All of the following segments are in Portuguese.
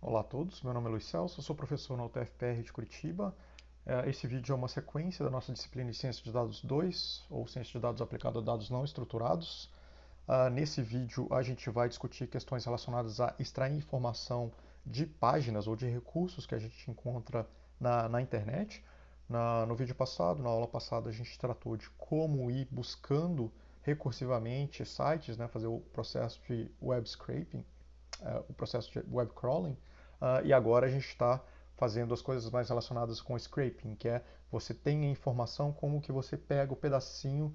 Olá a todos, meu nome é Luiz Celso, sou professor na UTFPR de Curitiba. Esse vídeo é uma sequência da nossa disciplina de Ciência de Dados 2, ou Ciência de Dados aplicado a dados não estruturados. Nesse vídeo a gente vai discutir questões relacionadas a extrair informação de páginas ou de recursos que a gente encontra na internet. No vídeo passado, na aula passada, a gente tratou de como ir buscando recursivamente sites, né, fazer o processo de web scraping, o processo de web crawling, e agora a gente está fazendo as coisas mais relacionadas com scraping, que é você tem a informação como que você pega o pedacinho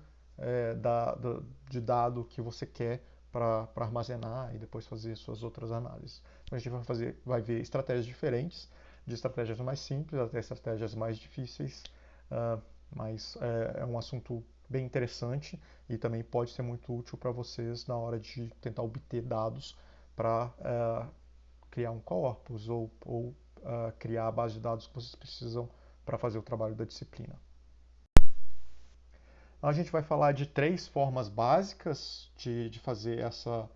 de dado que você quer para armazenar e depois fazer suas outras análises. Então a gente vai ver estratégias diferentes, de estratégias mais simples até estratégias mais difíceis, mas é um assunto bem interessante e também pode ser muito útil para vocês na hora de tentar obter dados para criar um corpus ou criar a base de dados que vocês precisam para fazer o trabalho da disciplina. A gente vai falar de três formas básicas de fazer essa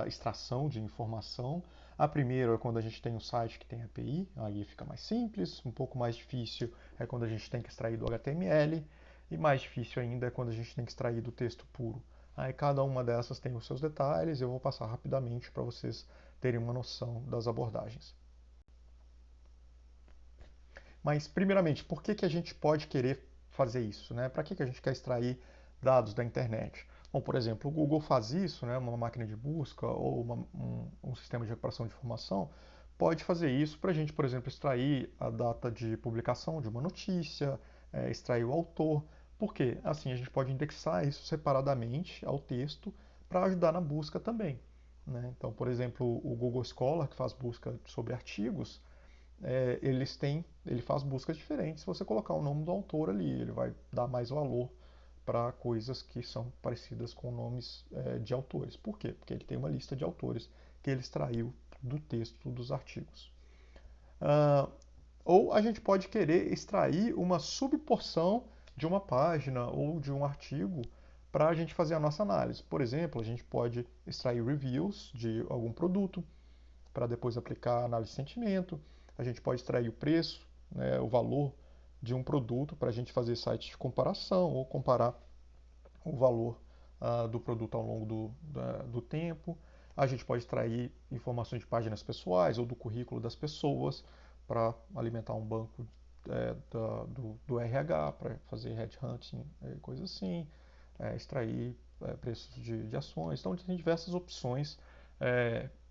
extração de informação. A primeira é quando a gente tem um site que tem API, aí fica mais simples. Um pouco mais difícil é quando a gente tem que extrair do HTML. E mais difícil ainda é quando a gente tem que extrair do texto puro. Aí cada uma dessas tem os seus detalhes, eu vou passar rapidamente para vocês terem uma noção das abordagens. Mas, primeiramente, por que a gente pode querer fazer isso? Né? Para que a gente quer extrair dados da internet? Bom, por exemplo, o Google faz isso, né? Uma máquina de busca ou um sistema de recuperação de informação pode fazer isso para a gente, por exemplo, extrair a data de publicação de uma notícia, extrair o autor. Por quê? Assim a gente pode indexar isso separadamente ao texto para ajudar na busca também. Né? Então, por exemplo, o Google Scholar, que faz busca sobre artigos, ele faz buscas diferentes. Se você colocar o nome do autor ali, ele vai dar mais valor para coisas que são parecidas com nomes de autores. Por quê? Porque ele tem uma lista de autores que ele extraiu do texto dos artigos. Uh, ou a gente pode querer extrair uma subporção de uma página ou de um artigo para a gente fazer a nossa análise. Por exemplo, a gente pode extrair reviews de algum produto para depois aplicar a análise de sentimento. A gente pode extrair o preço, né, o valor de um produto para a gente fazer sites de comparação ou comparar o valor do produto ao longo do tempo. A gente pode extrair informações de páginas pessoais ou do currículo das pessoas para alimentar um banco do RH, para fazer headhunting, coisas assim, extrair preços de ações. Então, tem diversas opções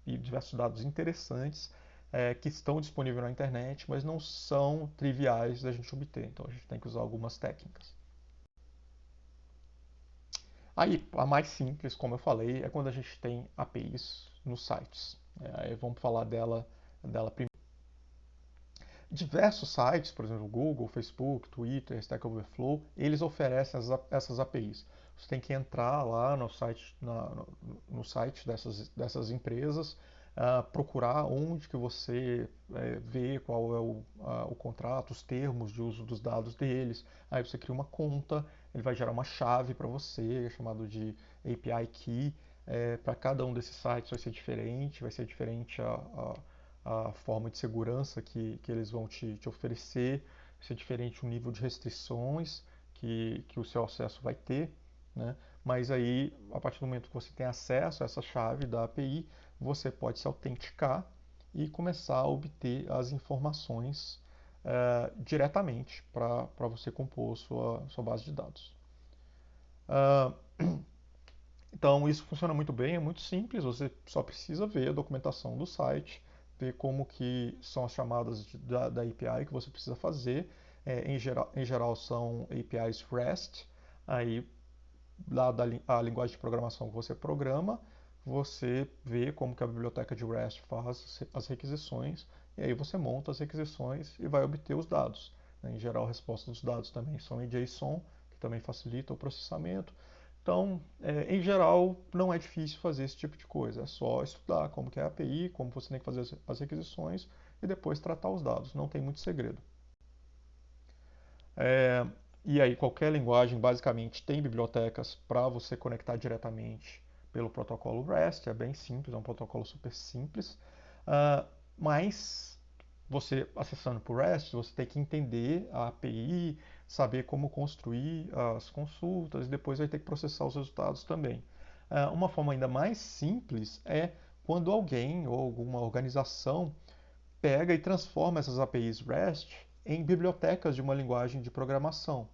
e diversos dados interessantes que estão disponíveis na internet, mas não são triviais da gente obter. Então, a gente tem que usar algumas técnicas. Aí, a mais simples, como eu falei, é quando a gente tem APIs nos sites. Aí vamos falar dela primeiro. Diversos sites, por exemplo, Google, Facebook, Twitter, Stack Overflow, eles oferecem essas APIs. Você tem que entrar lá no site dessas empresas, procurar onde que você vê qual é o contrato, os termos de uso dos dados deles. Aí você cria uma conta, ele vai gerar uma chave para você, chamado de API Key. Para cada um desses sites vai ser diferente a forma de segurança que eles vão te oferecer, vai ser diferente o nível de restrições que o seu acesso vai ter, né? Mas aí, a partir do momento que você tem acesso a essa chave da API, você pode se autenticar e começar a obter as informações diretamente para você compor sua base de dados. Então isso funciona muito bem, é muito simples, você só precisa ver a documentação do site, ver como que são as chamadas da API que você precisa fazer. Em geral são APIs REST, aí dada a linguagem de programação que você programa, você vê como que a biblioteca de REST faz as requisições, e aí você monta as requisições e vai obter os dados. Em geral, a resposta dos dados também são em JSON, que também facilita o processamento. Então, em geral, não é difícil fazer esse tipo de coisa. É só estudar como que é a API, como você tem que fazer as requisições e depois tratar os dados. Não tem muito segredo. É, e aí, qualquer linguagem basicamente tem bibliotecas para você conectar diretamente pelo protocolo REST. É bem simples, é um protocolo super simples. Mas você acessando por REST, você tem que entender a API, saber como construir as consultas e depois vai ter que processar os resultados também. Uma forma ainda mais simples é quando alguém ou alguma organização pega e transforma essas APIs REST em bibliotecas de uma linguagem de programação.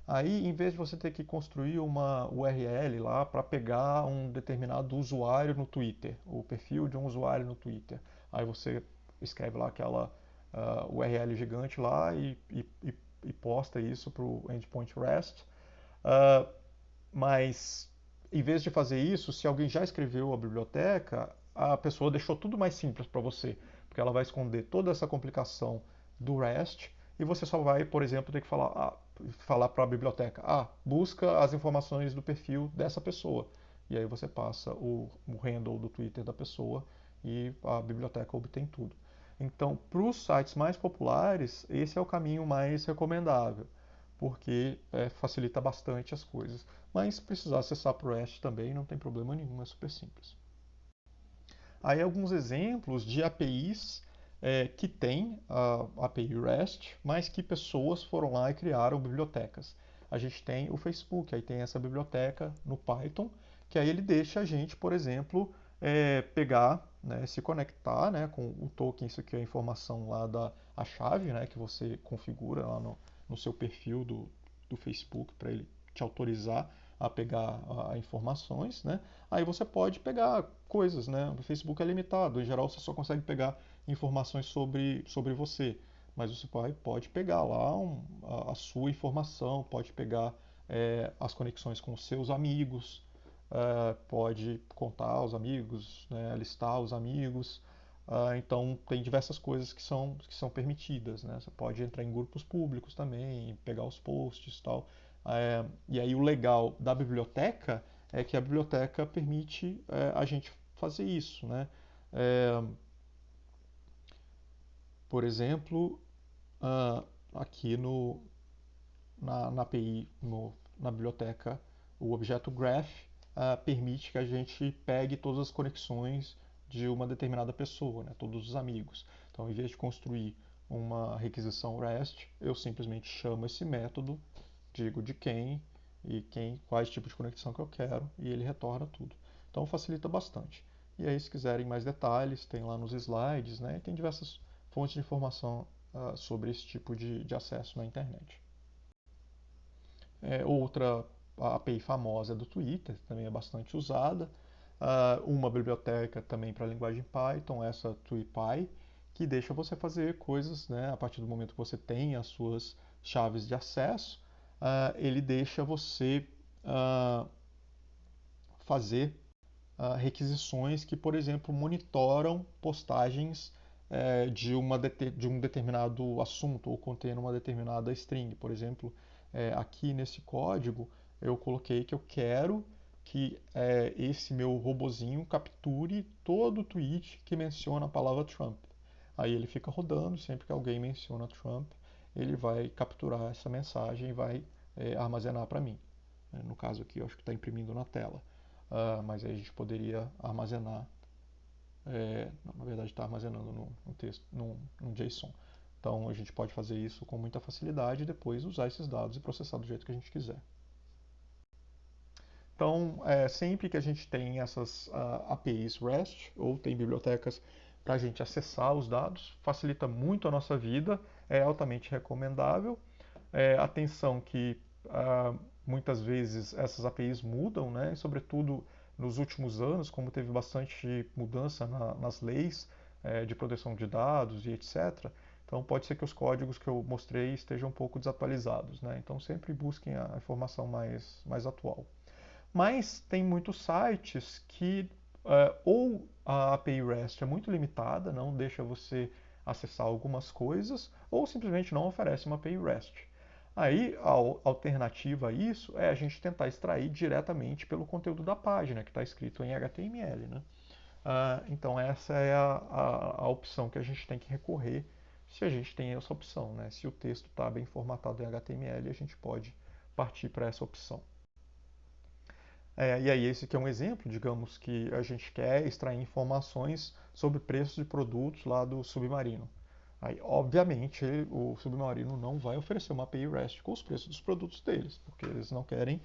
Aí, em vez de você ter que construir uma URL lá para pegar um determinado usuário no Twitter, o perfil de um usuário no Twitter, aí você escreve lá aquela URL gigante lá e posta isso para o endpoint REST. Uh, mas, em vez de fazer isso, se alguém já escreveu a biblioteca, a pessoa deixou tudo mais simples para você, porque ela vai esconder toda essa complicação do REST e você só vai, por exemplo, ter que falar para a biblioteca, busca as informações do perfil dessa pessoa. E aí você passa o handle do Twitter da pessoa e a biblioteca obtém tudo. Então, para os sites mais populares, esse é o caminho mais recomendável, porque facilita bastante as coisas. Mas se precisar acessar para o REST também, não tem problema nenhum, é super simples. Aí alguns exemplos de APIs que têm a API REST, mas que pessoas foram lá e criaram bibliotecas. A gente tem o Facebook, aí tem essa biblioteca no Python, que aí ele deixa a gente, por exemplo, pegar, né, se conectar, né, com o token, isso aqui é a informação lá a chave, né, que você configura lá no seu perfil do Facebook para ele te autorizar a pegar informações, né? Aí você pode pegar coisas, né? O Facebook é limitado, em geral você só consegue pegar informações sobre você, mas você pode pegar lá a sua informação, pode pegar as conexões com os seus amigos, pode contar os amigos, né? Listar os amigos. Então tem diversas coisas que são permitidas, né? Você pode entrar em grupos públicos também, pegar os posts e tal. E aí o legal da biblioteca é que a biblioteca permite a gente fazer isso, né? É, por exemplo, ah, aqui na API, na biblioteca, o objeto graph permite que a gente pegue todas as conexões de uma determinada pessoa, né? Todos os amigos. Então, em vez de construir uma requisição REST, eu simplesmente chamo esse método, digo de quem e quais tipos de conexão que eu quero e ele retorna tudo. Então facilita bastante. E aí, se quiserem mais detalhes, tem lá nos slides, né? E tem diversas fontes de informação sobre esse tipo de acesso na internet. Outra API famosa é do Twitter, também é bastante usada. Uma biblioteca também para a linguagem Python, essa TweePy, que deixa você fazer coisas, né, a partir do momento que você tem as suas chaves de acesso, ele deixa você fazer requisições que, por exemplo, monitoram postagens de um determinado assunto ou contendo uma determinada string. Por exemplo, aqui nesse código eu coloquei que eu quero que esse meu robozinho capture todo o tweet que menciona a palavra Trump. Aí ele fica rodando, sempre que alguém menciona Trump, ele vai capturar essa mensagem e vai armazenar para mim. No caso aqui, eu acho que está imprimindo na tela. Mas aí a gente poderia armazenar, na verdade está armazenando no texto, num JSON. Então a gente pode fazer isso com muita facilidade e depois usar esses dados e processar do jeito que a gente quiser. Então, sempre que a gente tem essas APIs REST ou tem bibliotecas para a gente acessar os dados, facilita muito a nossa vida, é altamente recomendável. Atenção que muitas vezes essas APIs mudam, né? E sobretudo nos últimos anos, como teve bastante mudança nas leis de proteção de dados e etc. Então pode ser que os códigos que eu mostrei estejam um pouco desatualizados, né? Então sempre busquem a informação mais atual. Mas tem muitos sites que ou a API REST é muito limitada, não deixa você acessar algumas coisas, ou simplesmente não oferece uma API REST. Aí a alternativa a isso é a gente tentar extrair diretamente pelo conteúdo da página, que está escrito em HTML, né? Então essa é a opção que a gente tem que recorrer se a gente tem essa opção, né? Se o texto está bem formatado em HTML, a gente pode partir para essa opção. E aí esse aqui é um exemplo, digamos que a gente quer extrair informações sobre preços de produtos lá do Submarino. Aí, obviamente, o Submarino não vai oferecer uma API REST com os preços dos produtos deles, porque eles não querem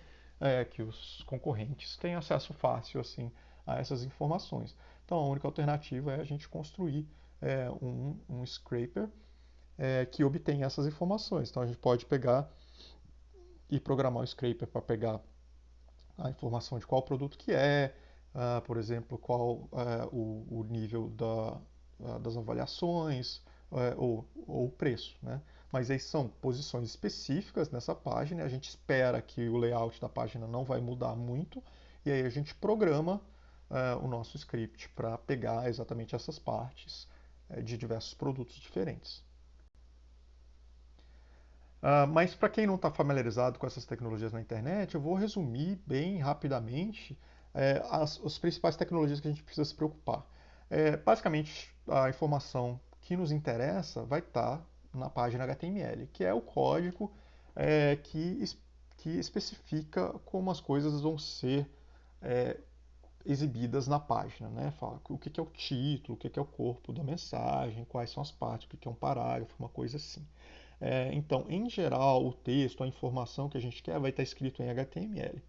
que os concorrentes tenham acesso fácil assim a essas informações. Então, a única alternativa é a gente construir um scraper que obtenha essas informações. Então, a gente pode pegar e programar o scraper para pegar a informação de qual produto que é, por exemplo, qual o nível das avaliações ou o preço, né? Mas aí são posições específicas nessa página, e a gente espera que o layout da página não vai mudar muito, e aí a gente programa o nosso script para pegar exatamente essas partes de diversos produtos diferentes. Mas para quem não está familiarizado com essas tecnologias na internet, eu vou resumir bem rapidamente as principais tecnologias que a gente precisa se preocupar. Basicamente, a informação que nos interessa vai estar na página HTML, que é o código é, que, que especifica como as coisas vão ser é, exibidas na página, né? Fala o que é o título, o que é o corpo da mensagem, quais são as partes, o que é um parágrafo, uma coisa assim. Então, em geral, o texto, a informação que a gente quer vai estar escrito em HTML.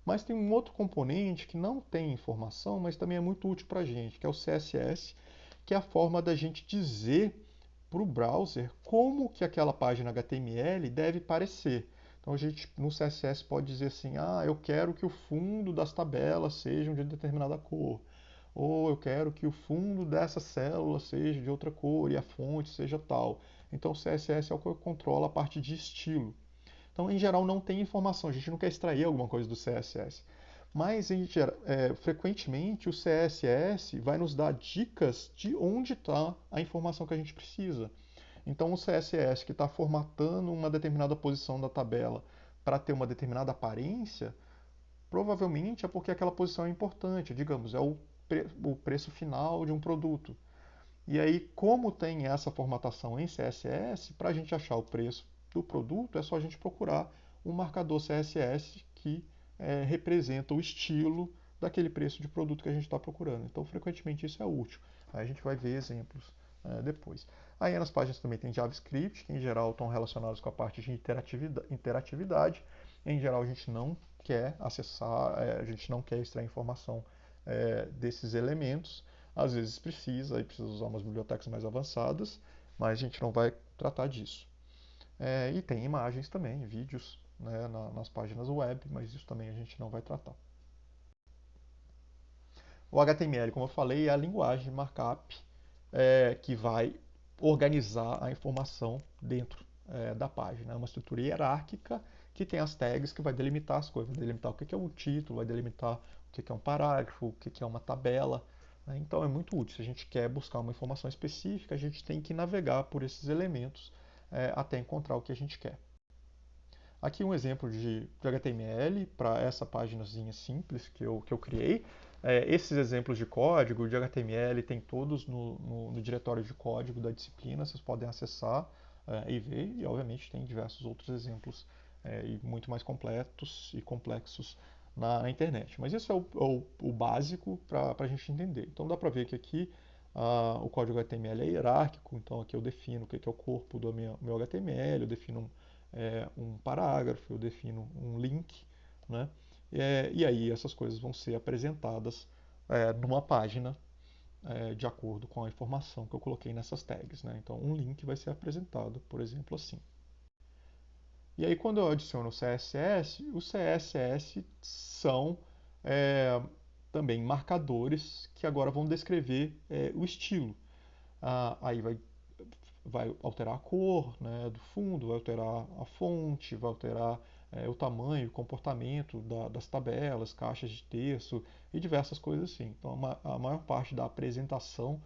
Mas tem um outro componente que não tem informação, mas também é muito útil para a gente, que é o CSS, que é a forma da gente dizer para o browser como que aquela página HTML deve parecer. Então a gente no CSS pode dizer assim, eu quero que o fundo das tabelas sejam de determinada cor, ou eu quero que o fundo dessa célula seja de outra cor e a fonte seja tal. Então o CSS é o que controla a parte de estilo. Então, em geral, não tem informação, a gente não quer extrair alguma coisa do CSS. Mas, frequentemente, o CSS vai nos dar dicas de onde está a informação que a gente precisa. Então, o CSS que está formatando uma determinada posição da tabela para ter uma determinada aparência, provavelmente é porque aquela posição é importante. Digamos, é o preço final de um produto. E aí, como tem essa formatação em CSS, para a gente achar o preço do produto, é só a gente procurar um marcador CSS que representa o estilo daquele preço de produto que a gente está procurando. Então, frequentemente isso é útil. Aí a gente vai ver exemplos depois. Aí nas páginas também tem JavaScript, que em geral estão relacionados com a parte de interatividade. Em geral, a gente não quer acessar, a gente não quer extrair informação desses elementos. Às vezes precisa, aí precisa usar umas bibliotecas mais avançadas, mas a gente não vai tratar disso. E tem imagens também, vídeos né, nas páginas web, mas isso também a gente não vai tratar. O HTML, como eu falei, é a linguagem de markup que vai organizar a informação dentro da página. É uma estrutura hierárquica que tem as tags que vai delimitar as coisas, vai delimitar o que é um título, vai delimitar o que é um parágrafo, o que é uma tabela. Né? Então é muito útil. Se a gente quer buscar uma informação específica, a gente tem que navegar por esses elementos até encontrar o que a gente quer. Aqui um exemplo de HTML para essa paginazinha simples que eu criei. Esses exemplos de código de HTML tem todos no diretório de código da disciplina, vocês podem acessar e ver, e obviamente tem diversos outros exemplos e muito mais completos e complexos na internet. Mas isso é o básico para a gente entender. Então dá para ver que aqui o código HTML é hierárquico, então aqui eu defino o que é o corpo do meu HTML, eu defino um parágrafo, eu defino um link, né? E aí essas coisas vão ser apresentadas numa página de acordo com a informação que eu coloquei nessas tags, né? Então um link vai ser apresentado, por exemplo, assim. E aí quando eu adiciono o CSS, os CSS são também marcadores que agora vão descrever o estilo. Aí vai alterar a cor né, do fundo, vai alterar a fonte, vai alterar o tamanho, o comportamento das tabelas, caixas de texto e diversas coisas assim. Então, a maior parte da apresentação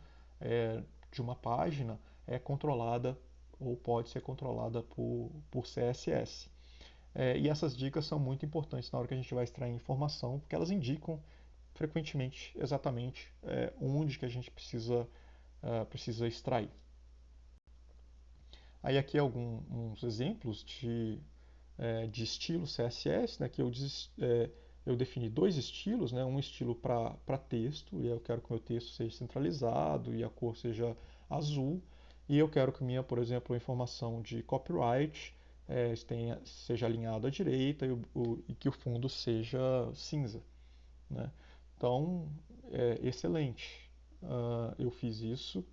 de uma página é controlada ou pode ser controlada por CSS. E essas dicas são muito importantes na hora que a gente vai extrair informação, porque elas indicam frequentemente exatamente onde que a gente precisa extrair. Aí aqui alguns exemplos de estilo CSS, né, que eu eu defini dois estilos, né? Um estilo para texto, e eu quero que o meu texto seja centralizado e a cor seja azul. E eu quero que minha, por exemplo, informação de copyright seja alinhada à direita e que o fundo seja cinza, né? Então, excelente. Eu fiz isso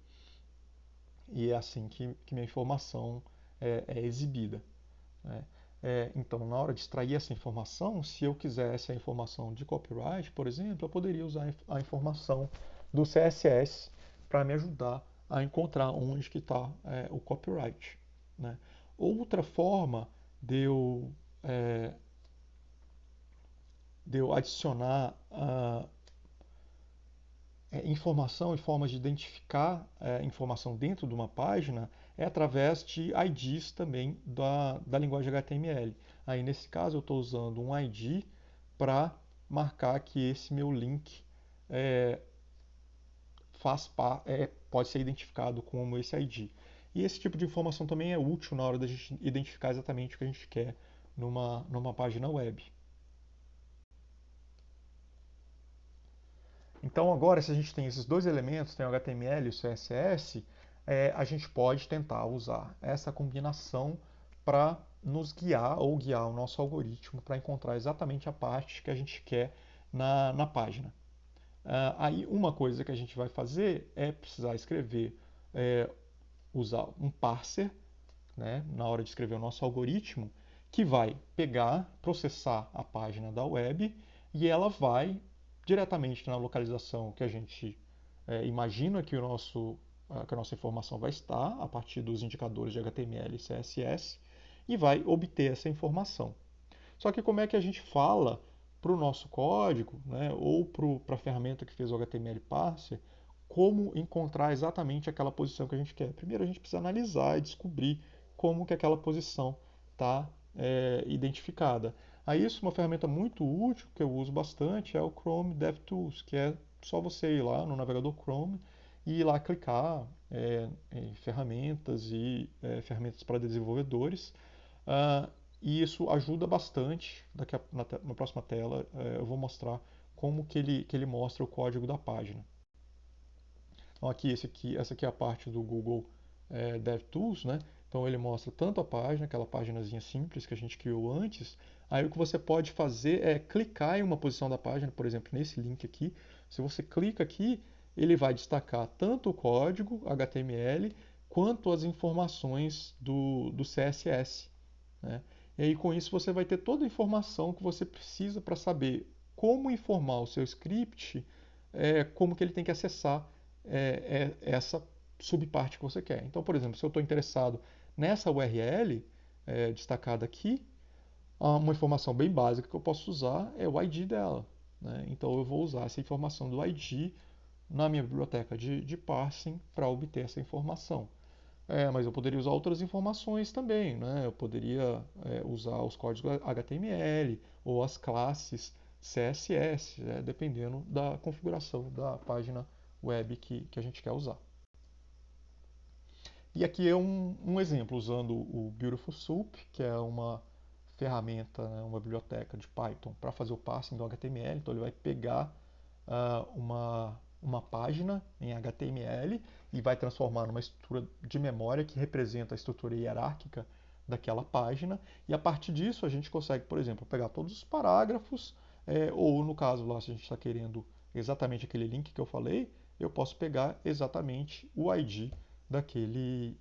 e é assim que minha informação é exibida, né? Então, na hora de extrair essa informação, se eu quisesse a informação de copyright, por exemplo, eu poderia usar a informação do CSS para me ajudar a encontrar onde que está o copyright, né? Outra forma de eu adicionar informação e formas de identificar informação dentro de uma página é através de IDs também da linguagem HTML. Aí, nesse caso, eu estou usando um ID para marcar que esse meu link é, pode ser identificado como esse ID. E esse tipo de informação também é útil na hora da gente identificar exatamente o que a gente quer numa página web. Então agora, se a gente tem esses dois elementos, tem o HTML e o CSS, a gente pode tentar usar essa combinação para nos guiar ou guiar o nosso algoritmo para encontrar exatamente a parte que a gente quer na página. Aí uma coisa que a gente vai fazer é precisar escrever, usar um parser, né, na hora de escrever o nosso algoritmo, que vai pegar, processar a página da web e ela vai diretamente na localização que a gente imagina que a nossa informação vai estar, a partir dos indicadores de HTML e CSS, e vai obter essa informação. Só que como é que a gente fala para o nosso código, né, ou para a ferramenta que fez o HTML parser, como encontrar exatamente aquela posição que a gente quer? Primeiro a gente precisa analisar e descobrir como que aquela posição está identificada. Aí isso, uma ferramenta muito útil que eu uso bastante é o Chrome DevTools, que é só você ir lá no navegador Chrome e ir lá clicar em ferramentas e ferramentas para desenvolvedores. Uh, e isso ajuda bastante. Na próxima tela eu vou mostrar como que ele mostra o código da página. Então essa aqui é a parte do Google DevTools, né? Então ele mostra tanto a página, aquela paginazinha simples que a gente criou antes. Aí o que você pode fazer é clicar em uma posição da página, por exemplo, nesse link aqui. Se você clica aqui, ele vai destacar tanto o código HTML quanto as informações do CSS, né? E aí com isso você vai ter toda a informação que você precisa para saber como informar o seu script, como que ele tem que acessar essa subparte que você quer. Então, por exemplo, se eu estou interessado nessa URL destacada aqui, uma informação bem básica que eu posso usar é o ID dela, né? Então eu vou usar essa informação do ID na minha biblioteca de parsing para obter essa informação. Mas eu poderia usar outras informações também, né? Eu poderia usar os códigos HTML ou as classes CSS, dependendo da configuração da página web que a gente quer usar. E aqui é um exemplo usando o Beautiful Soup, que é uma ferramenta, né, uma biblioteca de Python para fazer o parsing do HTML. Então ele vai pegar uma página em HTML e vai transformar numa estrutura de memória que representa a estrutura hierárquica daquela página. E a partir disso a gente consegue, por exemplo, pegar todos os parágrafos, ou no caso lá, se a gente está querendo exatamente aquele link que eu falei, eu posso pegar exatamente o ID daquele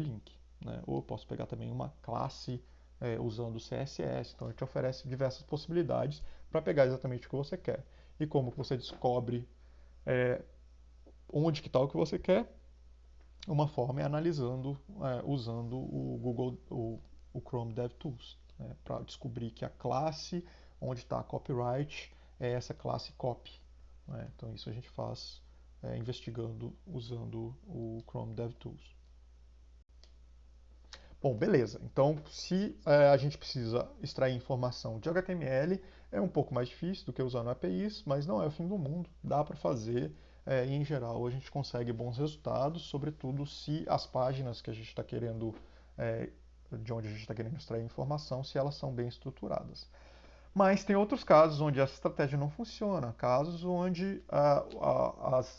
link, né? Ou eu posso pegar também uma classe usando o CSS. Então, a gente oferece diversas possibilidades para pegar exatamente o que você quer. E como que você descobre onde que está o que você quer? Uma forma é analisando, usando o Chrome DevTools, né, para descobrir que a classe onde está a copyright é essa classe copy, né? Então isso a gente faz investigando usando o Chrome DevTools. Bom, beleza. Então, se a gente precisa extrair informação de HTML, é um pouco mais difícil do que usando APIs, mas não é o fim do mundo. Dá para fazer e, em geral, a gente consegue bons resultados, sobretudo se as páginas que a gente está querendo, de onde a gente está querendo extrair informação, se elas são bem estruturadas. Mas tem outros casos onde essa estratégia não funciona, casos onde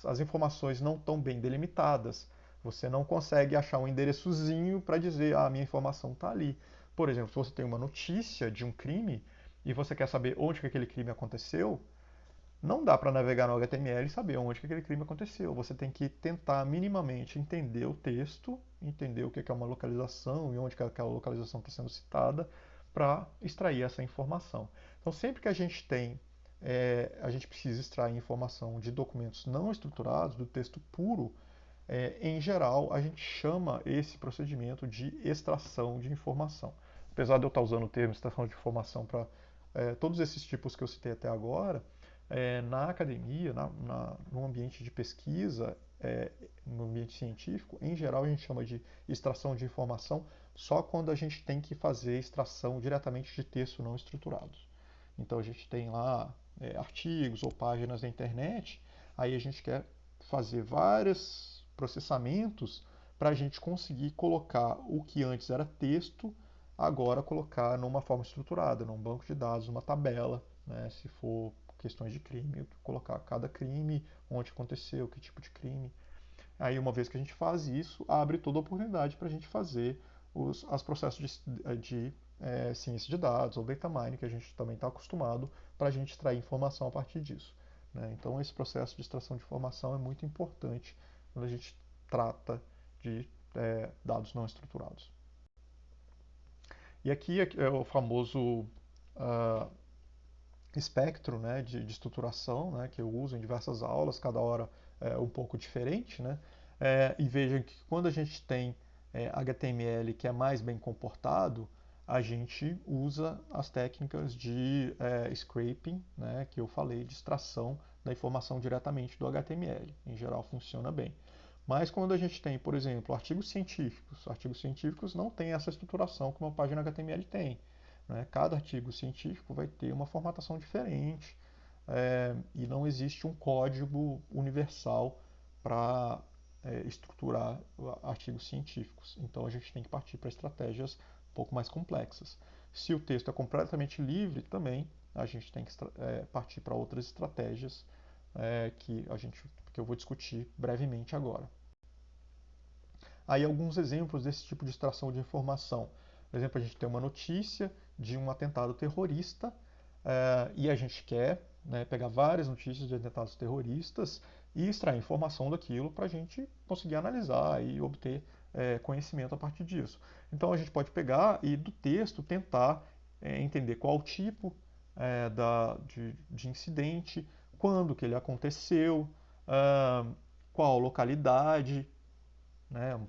as informações não estão bem delimitadas. Você não consegue achar um endereçozinho para dizer, ah, a minha informação está ali. Por exemplo, se você tem uma notícia de um crime e você quer saber onde que aquele crime aconteceu, não dá para navegar no HTML e saber onde que aquele crime aconteceu. Você tem que tentar minimamente entender o texto, entender o que é uma localização e onde que aquela localização está sendo citada, para extrair essa informação. Então, sempre que a gente a gente precisa extrair informação de documentos não estruturados, do texto puro, em geral, a gente chama esse procedimento de extração de informação. Apesar de eu estar usando o termo extração de informação para todos esses tipos que eu citei até agora, na academia, no ambiente de pesquisa, no ambiente científico, em geral a gente chama de extração de informação só quando a gente tem que fazer extração diretamente de texto não estruturados. Então a gente tem lá artigos ou páginas da internet, aí a gente quer fazer vários processamentos para a gente conseguir colocar o que antes era texto, agora colocar numa forma estruturada, num banco de dados, numa tabela, né? Se for questões de crime, colocar cada crime, onde aconteceu, que tipo de crime. Aí, uma vez que a gente faz isso, abre toda a oportunidade para a gente fazer os processos de ciência de dados ou data mining, que a gente também está acostumado, para a gente extrair informação a partir disso. Né? Então, esse processo de extração de informação é muito importante quando a gente trata de dados não estruturados. E aqui é o famoso uh, espectro, né, de estruturação, né, que eu uso em diversas aulas, cada hora é um pouco diferente, né? E vejam que quando a gente tem HTML que é mais bem comportado, a gente usa as técnicas de scraping, né, que eu falei, de extração da informação diretamente do HTML. Em geral funciona bem. Mas quando a gente tem, por exemplo, artigos científicos não têm essa estruturação que uma página HTML tem. Né? Cada artigo científico vai ter uma formatação diferente e não existe um código universal para estruturar artigos científicos. Então a gente tem que partir para estratégias um pouco mais complexas. Se o texto é completamente livre, também a gente tem que partir para outras estratégias que eu vou discutir brevemente agora. Aí alguns exemplos desse tipo de extração de informação. Por exemplo, a gente tem uma notícia de um atentado terrorista e a gente quer, né, pegar várias notícias de atentados terroristas e extrair informação daquilo para a gente conseguir analisar e obter conhecimento a partir disso. Então a gente pode pegar e do texto tentar entender qual o tipo de incidente, quando que ele aconteceu, qual localidade, né,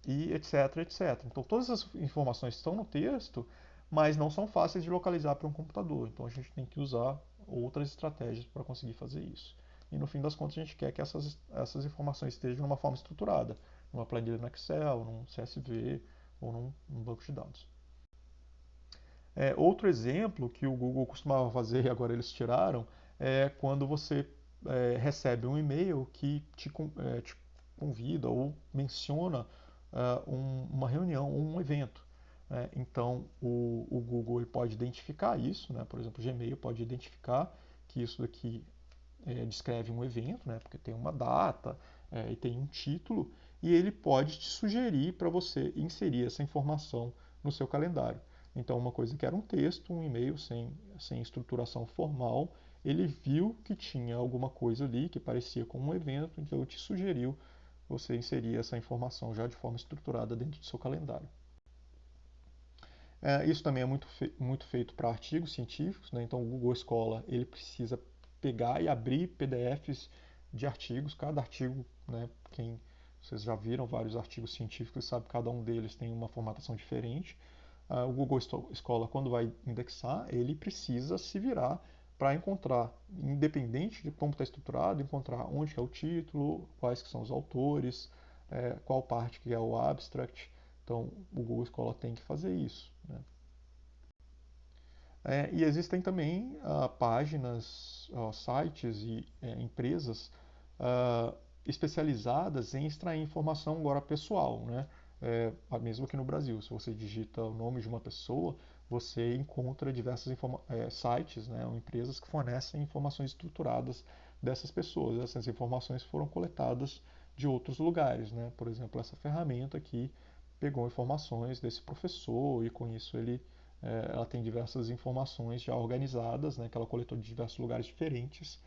e etc, etc. Então todas as informações estão no texto, mas não são fáceis de localizar para um computador. Então a gente tem que usar outras estratégias para conseguir fazer isso. E no fim das contas a gente quer que essas informações estejam de uma forma estruturada, numa planilha no Excel, num CSV ou num banco de dados. Outro exemplo que o Google costumava fazer e agora eles tiraram é quando você recebe um e-mail que te convida ou menciona uma reunião ou um evento. Né? Então o Google ele pode identificar isso, né? Por exemplo, o Gmail pode identificar que isso daqui descreve um evento, né? Porque tem uma data e tem um título, e ele pode te sugerir para você inserir essa informação no seu calendário. Então, uma coisa que era um texto, um e-mail sem estruturação formal, ele viu que tinha alguma coisa ali que parecia com um evento, então ele te sugeriu você inserir essa informação já de forma estruturada dentro do seu calendário. Isso também é muito feito para artigos científicos, né? Então o Google Scholar ele precisa pegar e abrir PDFs de artigos, cada artigo, né? Vocês já viram vários artigos científicos, sabe, cada um deles tem uma formatação diferente. O Google Scholar, quando vai indexar, ele precisa se virar para encontrar, independente de como está estruturado, encontrar onde é o título, quais que são os autores, qual parte que é o abstract. Então, o Google Scholar tem que fazer isso. Né? E existem também páginas, sites e empresas especializadas em extrair informação agora pessoal, né? Mesmo aqui no Brasil, se você digita o nome de uma pessoa, você encontra diversos sites, né, ou empresas que fornecem informações estruturadas dessas pessoas. Essas informações foram coletadas de outros lugares, né? Por exemplo, essa ferramenta aqui pegou informações desse professor e com isso ela tem diversas informações já organizadas, né, que ela coletou de diversos lugares diferentes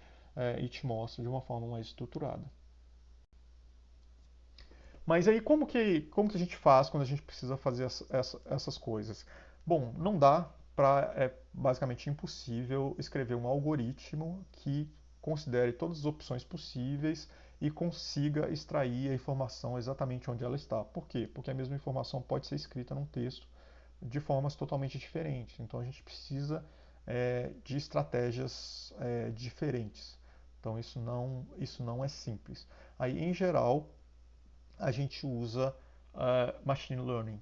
e te mostra de uma forma mais estruturada. Mas aí como que a gente faz quando a gente precisa fazer essas coisas? Bom, não dá para, é basicamente impossível escrever um algoritmo que considere todas as opções possíveis e consiga extrair a informação exatamente onde ela está. Por quê? Porque a mesma informação pode ser escrita num texto de formas totalmente diferentes. Então a gente precisa de estratégias diferentes. Então isso não é simples. Aí, em geral, a gente usa machine learning.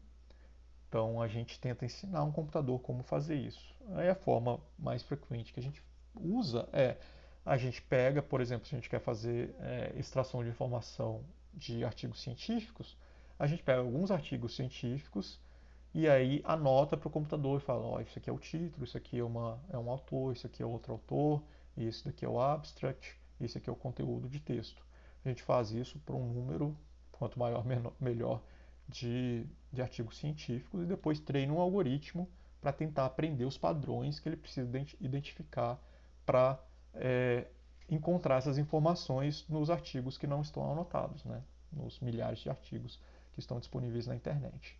Então a gente tenta ensinar um computador como fazer isso. Aí a forma mais frequente que a gente usa é a gente pega, por exemplo, se a gente quer fazer extração de informação de artigos científicos, a gente pega alguns artigos científicos e aí anota para o computador e fala, ó, isso aqui é o título, isso aqui é um autor, isso aqui é outro autor, isso daqui é o abstract, isso aqui é o conteúdo de texto. A gente faz isso para um número, quanto maior, melhor, de artigos científicos e depois treina um algoritmo para tentar aprender os padrões que ele precisa identificar para encontrar essas informações nos artigos que não estão anotados, né? Nos milhares de artigos que estão disponíveis na internet.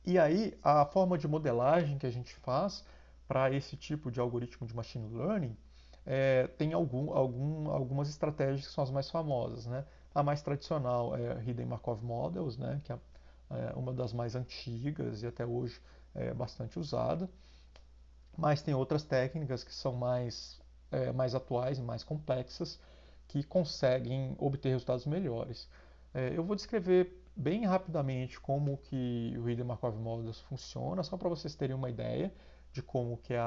E aí, a forma de modelagem que a gente faz para esse tipo de algoritmo de machine learning tem algumas estratégias que são as mais famosas, né? A mais tradicional é a Hidden Markov Models, né? Que é uma das mais antigas e até hoje é bastante usada. Mas tem outras técnicas que são mais atuais e mais complexas que conseguem obter resultados melhores. Eu vou descrever bem rapidamente como que o Hidden Markov Models funciona, só para vocês terem uma ideia de como que é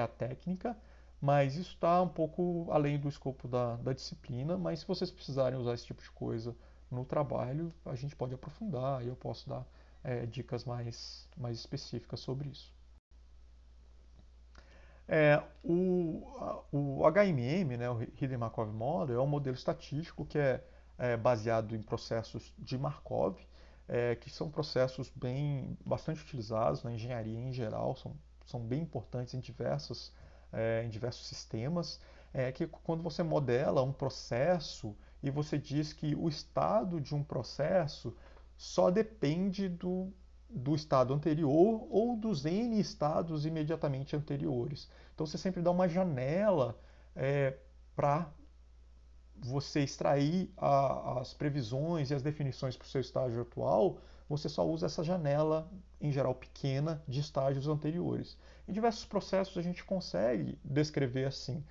a técnica, mas isso está um pouco além do escopo da disciplina, mas se vocês precisarem usar esse tipo de coisa no trabalho, a gente pode aprofundar e eu posso dar dicas mais específicas sobre isso. O HMM, né, o Hidden Markov Model, é um modelo estatístico que é baseado em processos de Markov, que são processos bastante utilizados na engenharia em geral, são bem importantes em diversos sistemas, que quando você modela um processo e você diz que o estado de um processo só depende do estado anterior ou dos N estados imediatamente anteriores. Então você sempre dá uma janela para você extrair as previsões e as definições para o seu estágio atual, você só usa essa janela, em geral pequena, de estágios anteriores. Em diversos processos a gente consegue descrever assim,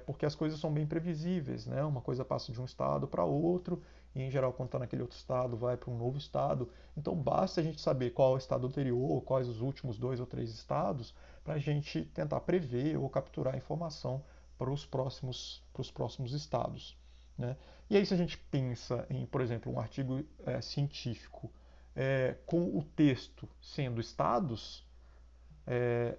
porque as coisas são bem previsíveis, né? Uma coisa passa de um estado para outro, e em geral quando está naquele outro estado vai para um novo estado. Então basta a gente saber qual é o estado anterior, quais os últimos 2 ou 3 estados, para a gente tentar prever ou capturar a informação para os próximos estados. Né? E aí, se a gente pensa em, por exemplo, um artigo científico com o texto sendo estados,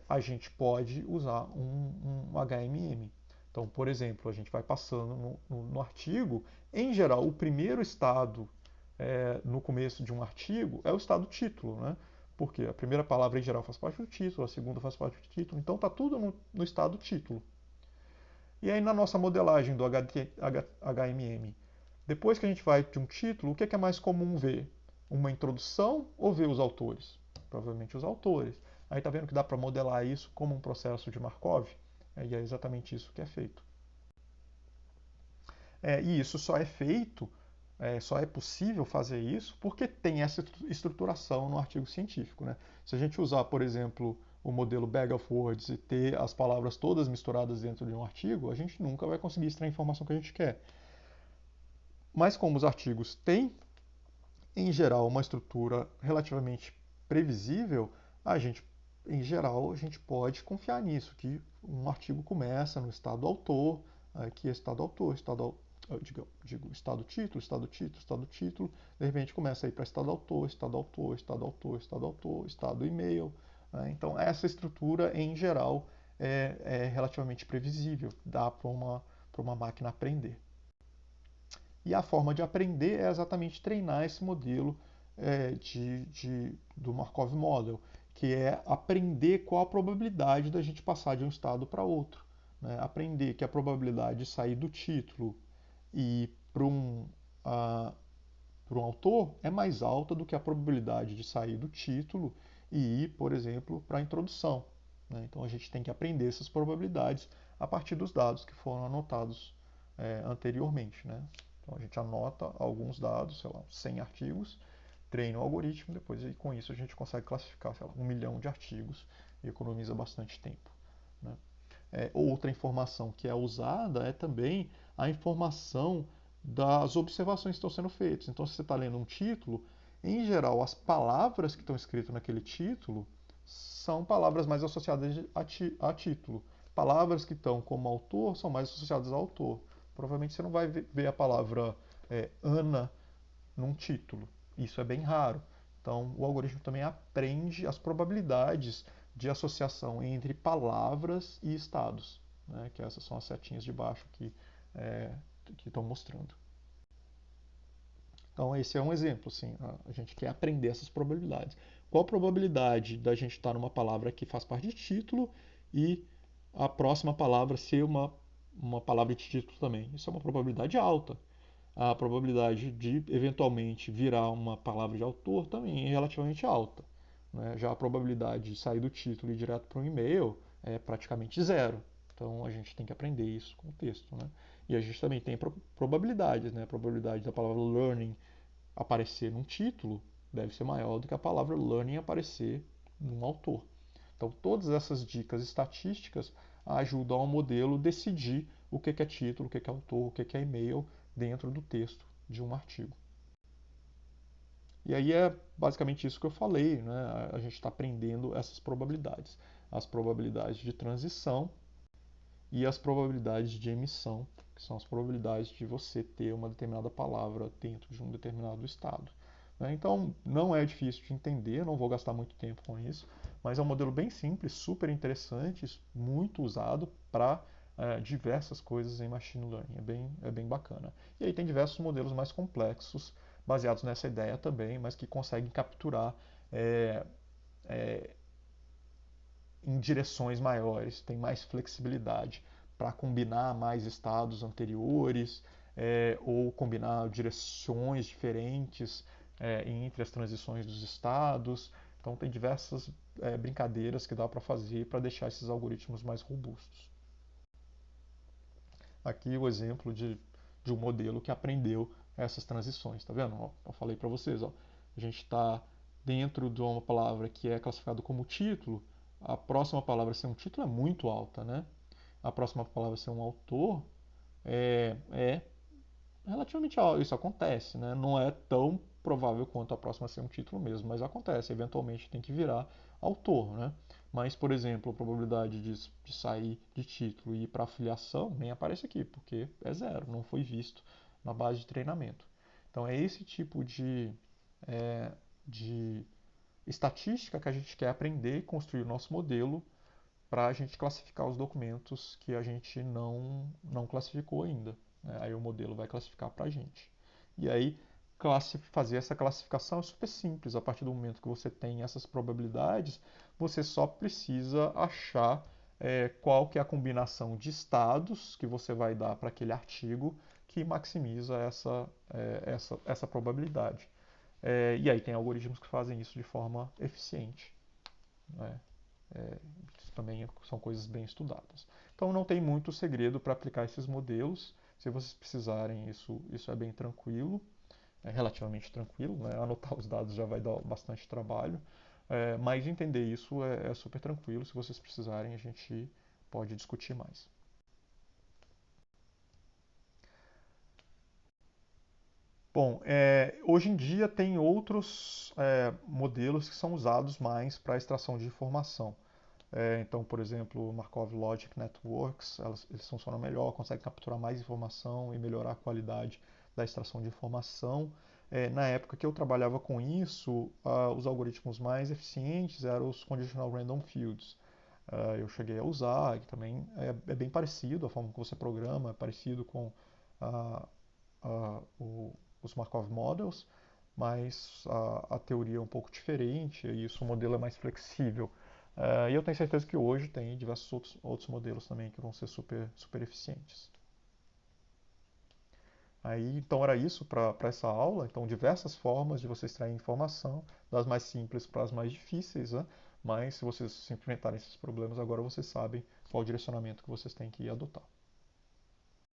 a gente pode usar um HMM. Então, por exemplo, a gente vai passando no artigo, em geral, o primeiro estado no começo de um artigo é o estado título, né? Porque a primeira palavra em geral faz parte do título, a segunda faz parte do título, então está tudo no estado título. E aí na nossa modelagem do HMM, depois que a gente vai de um título, o que é mais comum ver? Uma introdução ou ver os autores? Provavelmente os autores. Aí está vendo que dá para modelar isso como um processo de Markov? E é exatamente isso que é feito. E isso só é feito, só é possível fazer isso porque tem essa estruturação no artigo científico. Né? Se a gente usar, por exemplo, o modelo Bag of Words e ter as palavras todas misturadas dentro de um artigo, a gente nunca vai conseguir extrair a informação que a gente quer. Mas como os artigos têm, em geral, uma estrutura relativamente previsível, em geral, a gente pode confiar nisso, que um artigo começa no estado autor, aqui é estado autor, estado título, estado título, estado título, de repente começa a ir para estado autor, estado autor, estado autor, estado autor, estado e-mail, Né? Então, essa estrutura, em geral, é relativamente previsível, dá para uma máquina aprender. E a forma de aprender é exatamente treinar esse modelo do Markov Model, que é aprender qual a probabilidade da gente passar de um estado para outro. Né? Aprender que a probabilidade de sair do título e ir para um autor é mais alta do que a probabilidade de sair do título e ir, por exemplo, para a introdução. Né? Então a gente tem que aprender essas probabilidades a partir dos dados que foram anotados anteriormente. Né? Então a gente anota alguns dados, sei lá, 100 artigos, treina o algoritmo, depois e com isso a gente consegue classificar, sei lá, 1 milhão de artigos e economiza bastante tempo. Né? Outra informação que é usada é também a informação das observações que estão sendo feitas. Então, se você está lendo um título, em geral, as palavras que estão escritas naquele título são palavras mais associadas a título. Palavras que estão como autor são mais associadas ao autor. Provavelmente você não vai ver a palavra Ana num título. Isso é bem raro. Então, o algoritmo também aprende as probabilidades de associação entre palavras e estados, né? Que essas são as setinhas de baixo que estão mostrando. Então, esse é um exemplo. Assim, a gente quer aprender essas probabilidades. Qual a probabilidade da gente estar numa palavra que faz parte de título e a próxima palavra ser uma palavra de título também? Isso é uma probabilidade alta. A probabilidade de eventualmente virar uma palavra de autor também é relativamente alta. Né? Já a probabilidade de sair do título e ir direto para um e-mail é praticamente zero. Então a gente tem que aprender isso com o texto. Né? E a gente também tem probabilidades. Né? A probabilidade da palavra learning aparecer num título deve ser maior do que a palavra learning aparecer num autor. Então todas essas dicas estatísticas ajudam ao modelo decidir o que é título, o que é autor, o que é e-mail dentro do texto de um artigo. E aí é basicamente isso que eu falei, né? A gente está aprendendo essas probabilidades. As probabilidades de transição e as probabilidades de emissão, que são as probabilidades de você ter uma determinada palavra dentro de um determinado estado. Né? Então, não é difícil de entender, não vou gastar muito tempo com isso, mas é um modelo bem simples, super interessante, muito usado para diversas coisas em machine learning. É bem bacana. E aí tem diversos modelos mais complexos, baseados nessa ideia também, mas que conseguem capturar é, é, em direções maiores, tem mais flexibilidade para combinar mais estados anteriores ou combinar direções diferentes entre as transições dos estados. Então tem diversas brincadeiras que dá para fazer para deixar esses algoritmos mais robustos. Aqui o exemplo de um modelo que aprendeu essas transições, tá vendo? Ó, eu falei para vocês, ó, a gente está dentro de uma palavra que é classificada como título, a próxima palavra a ser um título é muito alta, né? A próxima palavra a ser um autor é relativamente alta. Isso acontece, né? Não é tão provável quanto a próxima a ser um título mesmo, mas acontece. Eventualmente tem que virar autor, né? Mas, por exemplo, a probabilidade de sair de título e ir para afiliação nem aparece aqui, porque é zero, não foi visto na base de treinamento. Então é esse tipo de estatística que a gente quer aprender e construir o nosso modelo para a gente classificar os documentos que a gente não classificou ainda. Né? Aí o modelo vai classificar para a gente. E aí fazer essa classificação é super simples. A partir do momento que você tem essas probabilidades, você só precisa achar qual que é a combinação de estados que você vai dar para aquele artigo que maximiza essa probabilidade. E aí tem algoritmos que fazem isso de forma eficiente. Né? Isso também são coisas bem estudadas. Então não tem muito segredo para aplicar esses modelos. Se vocês precisarem, isso é bem tranquilo, é relativamente tranquilo. Né? Anotar os dados já vai dar bastante trabalho, mas entender isso é super tranquilo. Se vocês precisarem, a gente pode discutir mais. Bom, hoje em dia tem outros modelos que são usados mais para extração de informação. Então, por exemplo, Markov Logic Networks, eles funcionam melhor, conseguem capturar mais informação e melhorar a qualidade da extração de informação. Na época que eu trabalhava com isso, os algoritmos mais eficientes eram os Conditional Random Fields. Eu cheguei a usar, que também é bem parecido, a forma como você programa é parecido com ah, os Markov Models, mas a teoria é um pouco diferente e isso, o modelo é mais flexível. E eu tenho certeza que hoje tem diversos outros modelos também que vão ser super eficientes. Aí, então era isso para essa aula. Então, diversas formas de você extrair informação, das mais simples para as mais difíceis, né? Mas se vocês se enfrentarem esses problemas, agora vocês sabem qual o direcionamento que vocês têm que adotar.